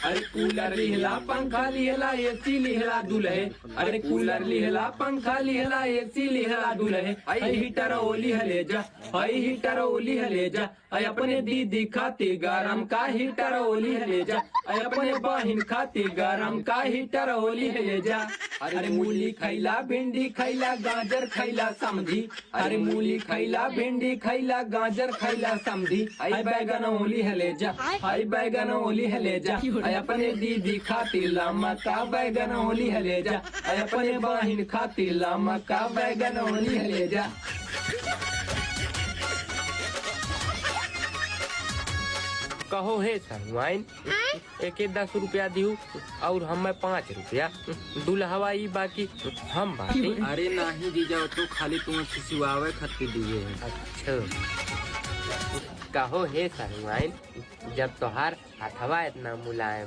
अरे कूलर लिहला पंखा लिहला एसी लिहला दुल्हे। अरे कूलर लिहला पंखा लिहला एसी लिहला दुल्हे। आई हीटर ओली हले जा, आई हीटर ओली हले जा। आई अपने दीदी खाती गरम का हीटर ओली हले जा। आई अपने बहन खाती गरम का हीटर ओली हले जा। अरे मूली खैला भिंडी खैला गाजर खैला समझी। अरे मूली खैला भिंडी खैला गाजर खैला समझी। आई बैगन ओली हले जा, आई बैगन ओली हले जा। आई अपने दीदी खाती लामा का बैगन ओली हले जा। आई अपने बहन खाती लामा का बैगन ओली हले जा। कहो हे सरवाइन एक 10 रुपया दियो और हमें 5 रुपया दुल्हवा ई बाकी हम बाकी। अरे नहीं जीजा तो खाली तुम्हें खिसिवावे खातिर दिए है। अच्छा कहो हे सरवाइन जब तोहार हथवा इतना मुलायम